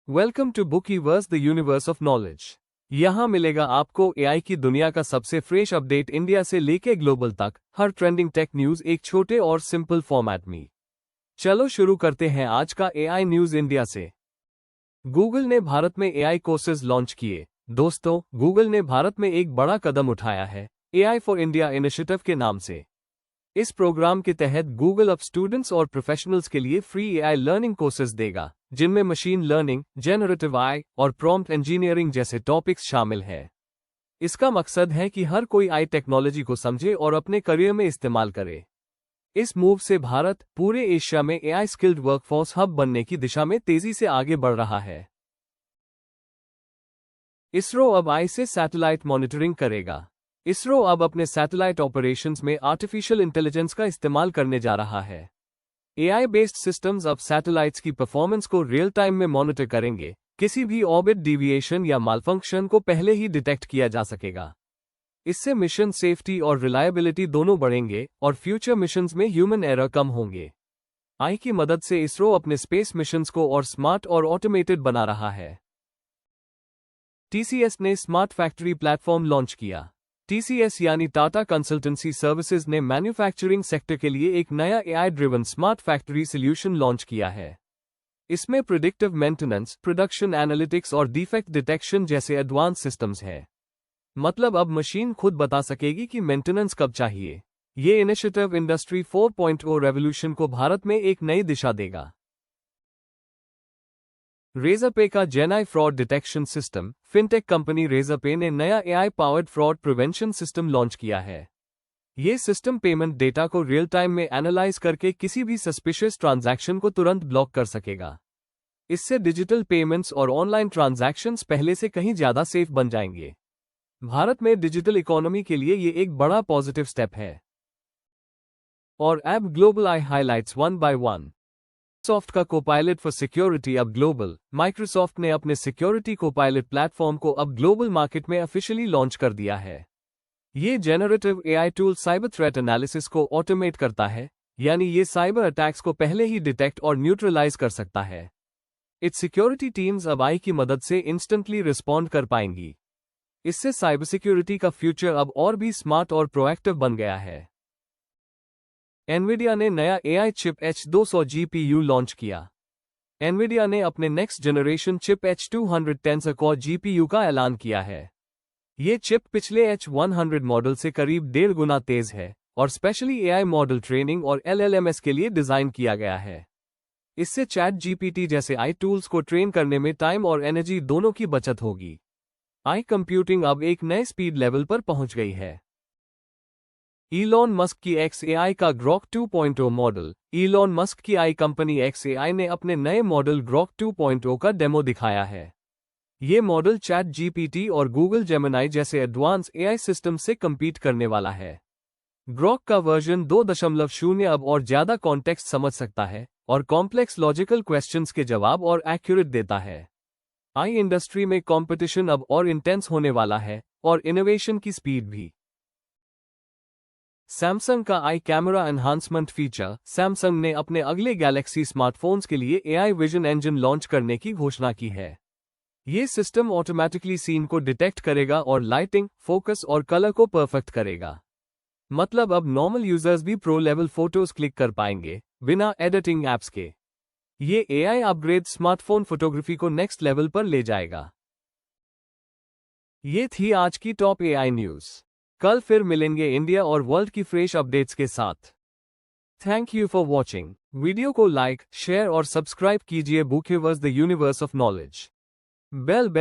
Welcome to Bookiverse the universe of knowledge. यहाँ मिलेगा आपको एआई की दुनिया का सबसे फ्रेश अपडेट, इंडिया से लेके ग्लोबल तक, हर ट्रेंडिंग टेक न्यूज एक छोटे और सिंपल फॉर्मेट में। चलो शुरू करते हैं आज का एआई न्यूज इंडिया से। गूगल ने भारत में एआई कोर्सेज लॉन्च किए। दोस्तों, गूगल ने भारत में एक बड़ा कदम उठाया है एआई फॉर इंडिया इनिशिएटिव के नाम से। इस प्रोग्राम के तहत गूगल अब स्टूडेंट्स और प्रोफेशनल्स के लिए फ्री एआई लर्निंग कोर्सेज देगा, जिनमें मशीन लर्निंग, जेनरेटिव एआई और प्रॉम्प्ट इंजीनियरिंग जैसे टॉपिक्स शामिल हैं। इसका मकसद है कि हर कोई आई टेक्नोलॉजी को समझे और अपने करियर में इस्तेमाल करे। इस मूव से भारत पूरे एशिया में एआई स्किल्ड वर्कफोर्स हब बनने की दिशा में तेजी से आगे बढ़ रहा है। इसरो अब आई से सैटेलाइट मॉनिटरिंग करेगा। इसरो अब अपने सैटेलाइट ऑपरेशंस में आर्टिफिशियल इंटेलिजेंस का इस्तेमाल करने जा रहा है। एआई बेस्ड सिस्टम्स अब सैटेलाइट्स की परफॉर्मेंस को रियल टाइम में मॉनिटर करेंगे। किसी भी ऑर्बिट डिविएशन या मालफंक्शन को पहले ही डिटेक्ट किया जा सकेगा। इससे मिशन सेफ्टी और रिलायबिलिटी दोनों बढ़ेंगे और फ्यूचर मिशंस में ह्यूमन एरर कम होंगे। आई की मदद से इसरो अपने स्पेस मिशंस को और स्मार्ट और ऑटोमेटेड बना रहा है। टीसीएस ने स्मार्ट फैक्ट्री प्लेटफॉर्म लॉन्च किया। टीसीएस यानी टाटा कंसल्टेंसी सर्विसेज ने मैन्युफैक्चरिंग सेक्टर के लिए एक नया AI driven smart factory solution launch किया है। इसमें प्रिडिक्टिव मेंटेनेंस, प्रोडक्शन एनालिटिक्स और डिफेक्ट डिटेक्शन जैसे एडवांस सिस्टम्स हैं। मतलब अब मशीन खुद बता सकेगी कि मेंटेनेंस कब चाहिए। ये इनिशिएटिव इंडस्ट्री 4.0 रेवोल्यूशन को भारत में एक नई दिशा देगा। रेजरपे का GenAI fraud detection system. Fintech company Razorpay ने नया AI powered fraud prevention system launch किया है। ये सिस्टम पेमेंट डेटा को रियल टाइम में एनालाइज करके किसी भी सस्पिशियस ट्रांजैक्शन को तुरंत ब्लॉक कर सकेगा। इससे डिजिटल पेमेंट्स और ऑनलाइन ट्रांजैक्शंस पहले से कहीं ज्यादा सेफ बन जाएंगे। भारत में डिजिटल इकोनॉमी के लिए ये एक बड़ा पॉजिटिव स्टेप है। और अब global I highlights one by one. Microsoft का कोपायलट फॉर सिक्योरिटी अब ग्लोबल। माइक्रोसॉफ्ट ने अपने सिक्योरिटी कोपायलट प्लेटफॉर्म को अब ग्लोबल मार्केट में ऑफिशियली लॉन्च कर दिया है। ये generative AI tool cyber threat analysis को ऑटोमेट करता है, यानी ये साइबर अटैक्स को पहले ही डिटेक्ट और न्यूट्रलाइज कर सकता है। इट्स सिक्योरिटी टीम्स अब आई की मदद से इंस्टेंटली रिस्पॉन्ड कर पाएंगी। इससे साइबर सिक्योरिटी का फ्यूचर अब और भी स्मार्ट और प्रोएक्टिव बन गया है। एनवीडिया ने नया AI chip H200 GPU launch किया। एनवीडिया ने अपने next generation chip H200 tensor core GPU का ऐलान किया है। ये चिप पिछले H100 मॉडल से करीब 1.5 गुना तेज है और स्पेशली एआई मॉडल ट्रेनिंग और LLMs के लिए डिजाइन किया गया है। इससे चैट जीपीटी जैसे आई टूल्स को ट्रेन करने में टाइम और एनर्जी दोनों की बचत होगी। आई कंप्यूटिंग अब एक नए स्पीड लेवल पर पहुंच गई है। इलॉन मस्क की XAI का ग्रॉक 2.0 मॉडल। इलॉन मस्क की आई कंपनी XAI ने अपने नए मॉडल ग्रॉक 2.0 का डेमो दिखाया है। ये मॉडल चैट जीपीटी और गूगल जेमिनाई जैसे एडवांस एआई सिस्टम से कम्पीट करने वाला है। ग्रॉक का वर्जन 2.0 अब और ज्यादा कॉन्टेक्स्ट समझ सकता है और कॉम्प्लेक्स लॉजिकल क्वेश्चंस के जवाब और एक्यूरेट देता है। आई इंडस्ट्री में कंपटीशन अब और इंटेंस होने वाला है और इनोवेशन की स्पीड भी। सैमसंग का आई कैमरा एनहांसमेंट फीचर। सैमसंग ने अपने अगले गैलेक्सी स्मार्टफोन्स के लिए एआई विजन इंजन लॉन्च करने की घोषणा की है। ये सिस्टम ऑटोमेटिकली सीन को डिटेक्ट करेगा और लाइटिंग, फोकस और कलर को परफेक्ट करेगा। मतलब अब नॉर्मल यूजर्स भी प्रो लेवल फोटोज क्लिक कर पाएंगे बिना एडिटिंग ऐप्स के। ये एआई अपग्रेड स्मार्टफोन फोटोग्राफी को नेक्स्ट लेवल पर ले जाएगा। ये थी आज की टॉप एआई न्यूज। कल फिर मिलेंगे इंडिया और वर्ल्ड की फ्रेश अपडेट्स के साथ। Thank you for watching. Video को लाइक, शेयर और सब्सक्राइब कीजिए Bookiverse the universe of knowledge. Bell